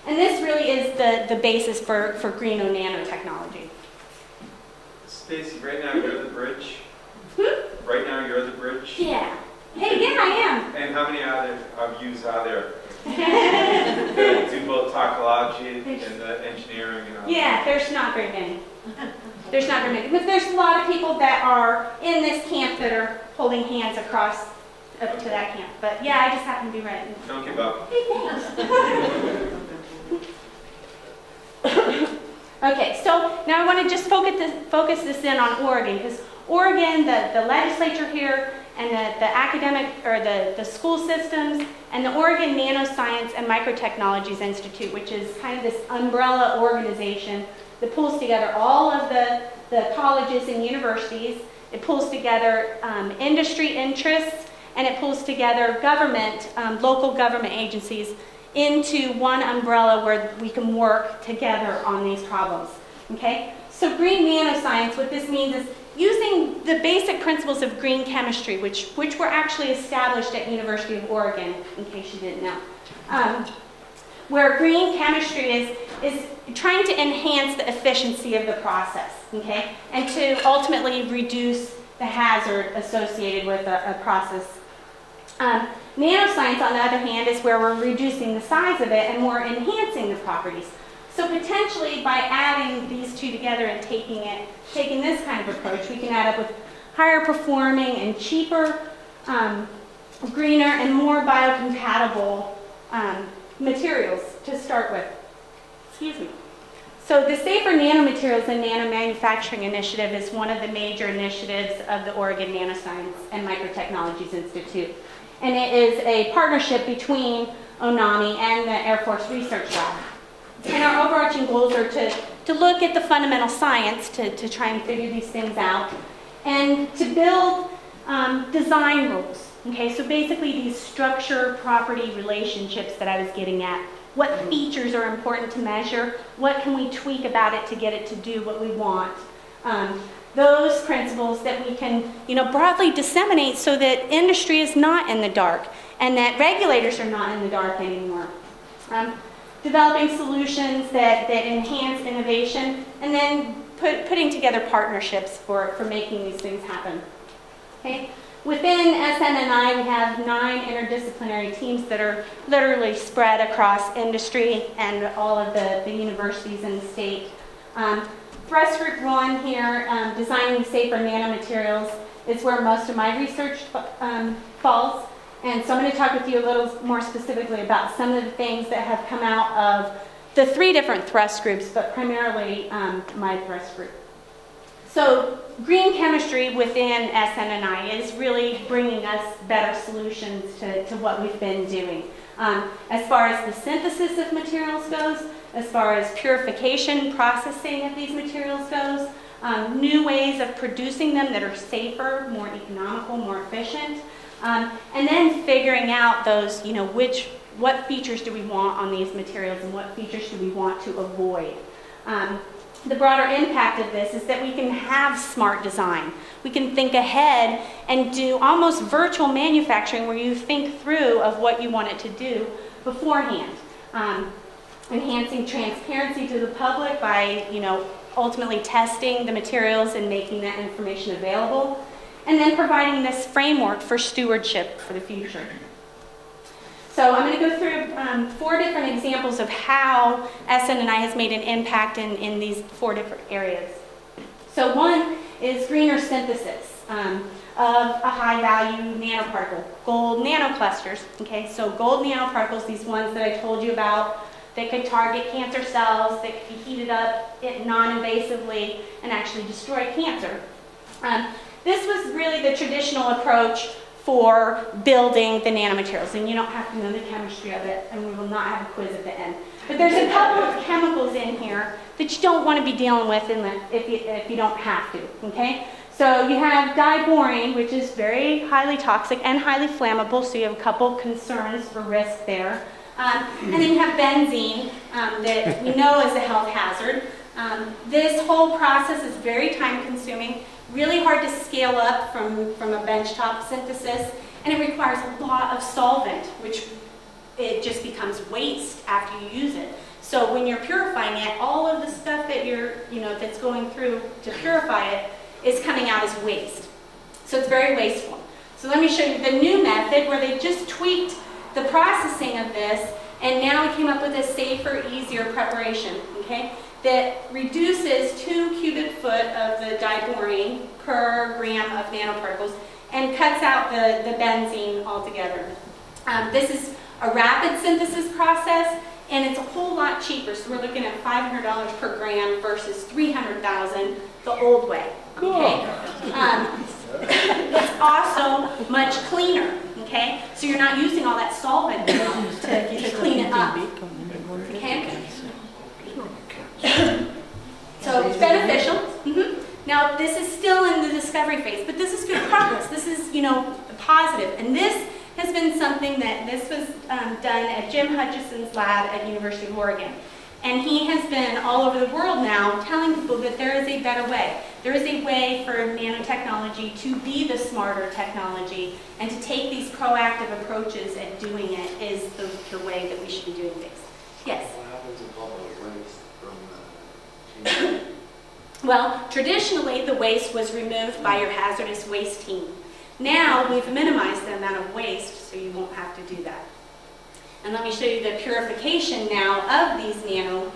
And this really is the basis for green or nanotechnology. Stacy, right now you're the bridge. Right now you're the bridge. Yeah. Hey, yeah, I am. And how many other of yous are there that do both toxicology and the engineering and all Yeah, there's not very many. There's not very many. But there's a lot of people that are in this camp that are holding hands across up to that camp. But yeah, I just happen to be right. Don't give up. Hey, thanks. Okay, so now I want to just focus this in on Oregon, because Oregon, the legislature here, and the academic, or the school systems, and the Oregon Nanoscience and Microtechnologies Institute, which is kind of this umbrella organization that pulls together all of the colleges and universities. It pulls together industry interests, and it pulls together government, local government agencies into one umbrella where we can work together on these problems. Okay? So green nanoscience, what this means is using the basic principles of green chemistry, which were actually established at University of Oregon, in case you didn't know, where green chemistry is trying to enhance the efficiency of the process, okay, and to ultimately reduce the hazard associated with a process. Nanoscience, on the other hand, is where we're reducing the size of it and we're enhancing the properties. So potentially, by adding these two together and taking this kind of approach, we can end up with higher performing and cheaper, greener and more biocompatible materials to start with. Excuse me. So the Safer Nanomaterials and Nanomanufacturing Initiative is one of the major initiatives of the Oregon Nanoscience and Microtechnologies Institute. And it is a partnership between ONAMI and the Air Force Research Lab. And our overarching goals are to look at the fundamental science, to try and figure these things out, and to build design rules. Okay, so basically these structure-property relationships that I was getting at. What features are important to measure? What can we tweak about it to get it to do what we want? Those principles that we can, broadly disseminate so that industry is not in the dark and that regulators are not in the dark anymore. Developing solutions that enhance innovation, and then putting together partnerships for making these things happen. Okay? Within SNNI, we have 9 interdisciplinary teams that are literally spread across industry and all of the universities in the state. Thrust Group 1 here, designing safer nanomaterials, is where most of my research falls. And so I'm going to talk with you a little more specifically about some of the things that have come out of the 3 different thrust groups, but primarily my thrust group. So green chemistry within SNNI is really bringing us better solutions to what we've been doing. As far as the synthesis of materials goes, as far as purification, processing of these materials goes, new ways of producing them that are safer, more economical, more efficient, and then figuring out those, what features do we want on these materials and what features do we want to avoid. The broader impact of this is that we can have smart design. We can think ahead and do almost virtual manufacturing where you think through of what you want it to do beforehand. Enhancing transparency to the public by, ultimately testing the materials and making that information available. And then providing this framework for stewardship for the future. So I'm going to go through 4 different examples of how SNNI has made an impact in these 4 different areas. So one is greener synthesis of a high-value nanoparticle, gold nanoclusters. Okay, so gold nanoparticles, these ones that I told you about, that could target cancer cells, that could be heated up non-invasively and actually destroy cancer. This was really the traditional approach for building the nanomaterials, and you don't have to know the chemistry of it, and we will not have a quiz at the end. But there's a couple of chemicals in here that you don't want to be dealing with if you don't have to, okay? So you have diborane, which is very highly toxic and highly flammable, so you have a couple concerns for risk there. And then you have benzene that we know is a health hazard. This whole process is very time-consuming, really hard to scale up from a benchtop synthesis, and it requires a lot of solvent, which it just becomes waste after you use it. So when you're purifying it, all of the stuff that that's going through to purify it is coming out as waste. So it's very wasteful. So let me show you the new method where they just tweaked the processing of this, and now we came up with a safer, easier preparation, okay, that reduces 2 cubic foot of the diborane per gram of nanoparticles and cuts out the benzene altogether. This is a rapid synthesis process, and it's a whole lot cheaper. So we're looking at $500 per gram versus $300,000 the old way. Cool. Okay? It's also much cleaner. Okay, so you're not using all that solvent to clean it up. Okay. So it's beneficial. Now this is still in the discovery phase, but this is good progress. This is, positive, and this has been something that this was done at Jim Hutchison's lab at University of Oregon. And he has been all over the world now telling people that there is a better way. There is a way for nanotechnology to be the smarter technology, and to take these proactive approaches at doing it is the way that we should be doing things. Yes? What happens with all the waste from the Well, traditionally the waste was removed by your hazardous waste team. Now we've minimized the amount of waste, so you won't have to do that. And let me show you the purification now of these nano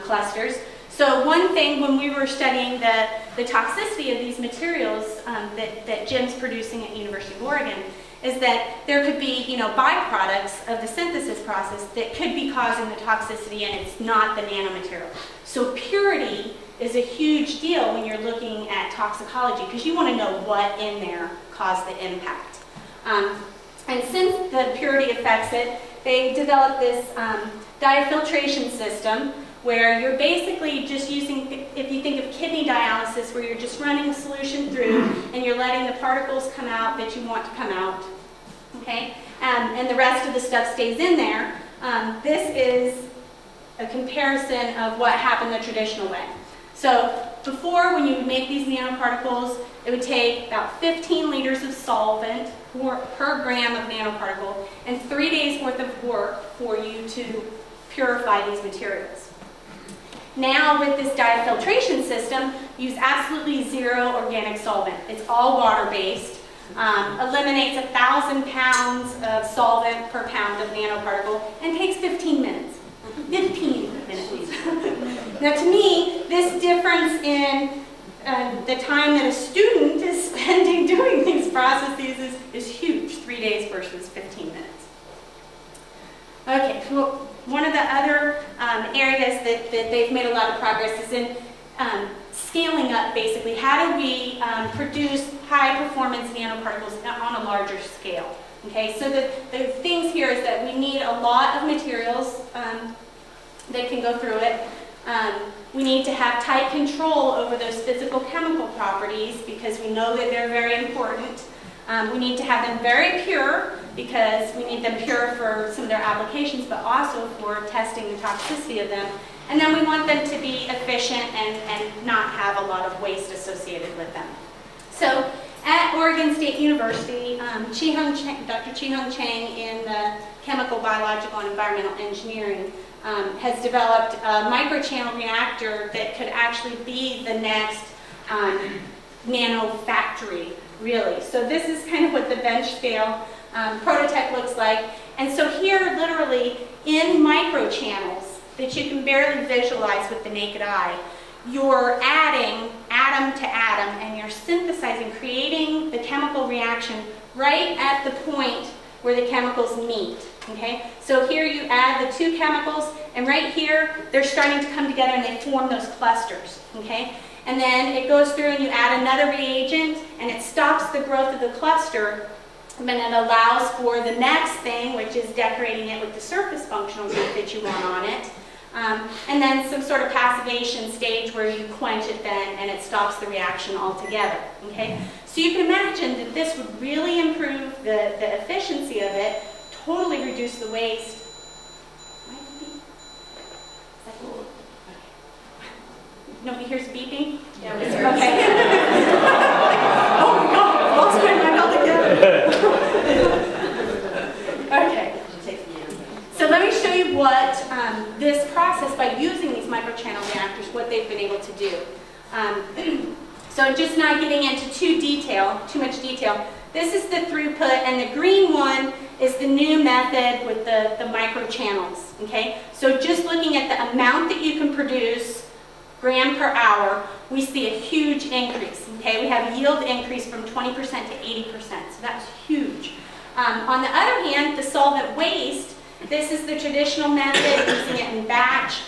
clusters. So one thing when we were studying the toxicity of these materials that Jim's producing at University of Oregon is that there could be byproducts of the synthesis process that could be causing the toxicity, and it's not the nanomaterial. So purity is a huge deal when you're looking at toxicology, because you want to know what in there caused the impact. And since the purity affects it, they developed this diafiltration system where you're basically just using, if you think of kidney dialysis, where you're just running a solution through and you're letting the particles come out that you want to come out, okay? And the rest of the stuff stays in there. This is a comparison of what happened the traditional way. So before, when you would make these nanoparticles, it would take about 15 liters of solvent per gram of nanoparticle and 3 days worth of work for you to purify these materials. Now with this diafiltration system, use absolutely zero organic solvent. It's all water-based. Eliminates 1,000 pounds of solvent per pound of nanoparticle and takes 15 minutes. 15 minutes. Now to me, this difference in the time that a student is spending doing these processes is huge, 3 days versus 15 minutes. Okay, well, one of the other areas that they've made a lot of progress is in scaling up, basically. How do we produce high-performance nanoparticles on a larger scale? Okay, so the things here is that we need a lot of materials that can go through it. We need to have tight control over those physical chemical properties, because we know that they're very important. We need to have them very pure, because we need them pure for some of their applications, but also for testing the toxicity of them. And then we want them to be efficient and not have a lot of waste associated with them. So at Oregon State University, Dr. Chi-Hung Chang in the Chemical, Biological, and Environmental Engineering has developed a microchannel reactor that could actually be the next nano factory, really. So this is kind of what the bench scale prototype looks like. And so here, literally, in microchannels that you can barely visualize with the naked eye, you're adding atom to atom, and you're synthesizing, creating the chemical reaction right at the point where the chemicals meet. Okay, so here you add the two chemicals, and right here they're starting to come together and they form those clusters. Okay, and then it goes through and you add another reagent, and it stops the growth of the cluster, and then it allows for the next thing, which is decorating it with the surface functional group that you want on it. And then some sort of passivation stage where you quench it then, and it stops the reaction altogether. Okay, so you can imagine that this would really improve the efficiency of it, totally reduce the waste. Nobody hears beeping? Yeah, okay. Oh my God, I lost my mind altogether. Okay. So let me show you what this process So just not getting into too much detail, this is the throughput, and the green one is the new method with the microchannels, okay? So just looking at the amount that you can produce, gram per hour, we see a huge increase, okay? We have a yield increase from 20% to 80%, so that's huge. On the other hand, the solvent waste, this is the traditional method, using it in batch.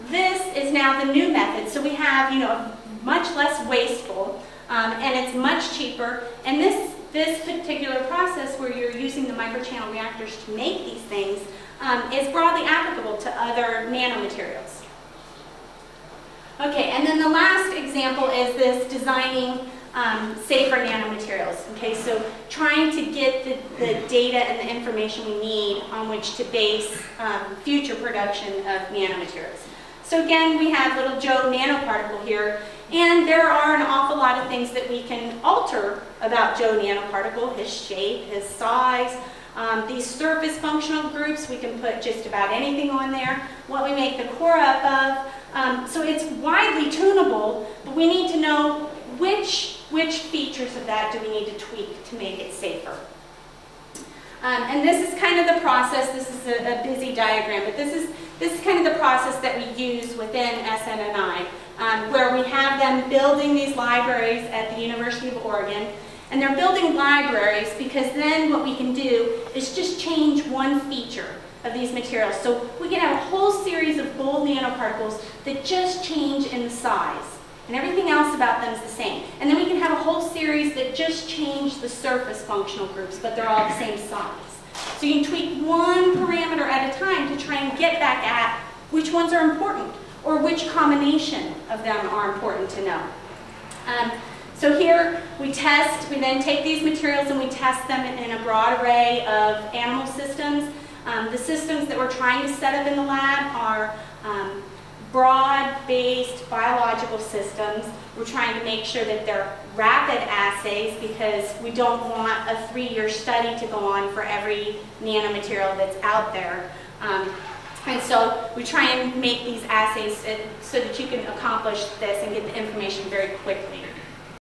This is now the new method, so we have, much less wasteful, and it's much cheaper, and this particular process where you're using the microchannel reactors to make these things is broadly applicable to other nanomaterials. Okay, and then the last example is this designing safer nanomaterials. Okay, so trying to get the data and the information we need on which to base future production of nanomaterials. So again, we have little Joe nanoparticle here, and there are an awful lot of things that we can alter about Joe nanoparticle, his shape, his size. These surface functional groups, we can put just about anything on there, what we make the core up of. So it's widely tunable, but we need to know which features of that do we need to tweak to make it safer. And this is kind of the process. This is a busy diagram, but this is kind of the process that we use within SNNI, where we have them building these libraries at the University of Oregon. And they're building libraries because then what we can do is just change one feature of these materials. So we can have a whole series of gold nanoparticles that just change in the size. And everything else about them is the same. And then we can have a whole series that just change the surface functional groups, but they're all the same size. So you can tweak one parameter at a time to try and get back at which ones are important, or which combination of them are important to know. So here we then take these materials and we test them in a broad array of animal systems. The systems that we're trying to set up in the lab are broad-based biological systems. We're trying to make sure that they're rapid assays because we don't want a 3-year study to go on for every nanomaterial that's out there. And so we try and make these assays so that you can accomplish this and get the information very quickly.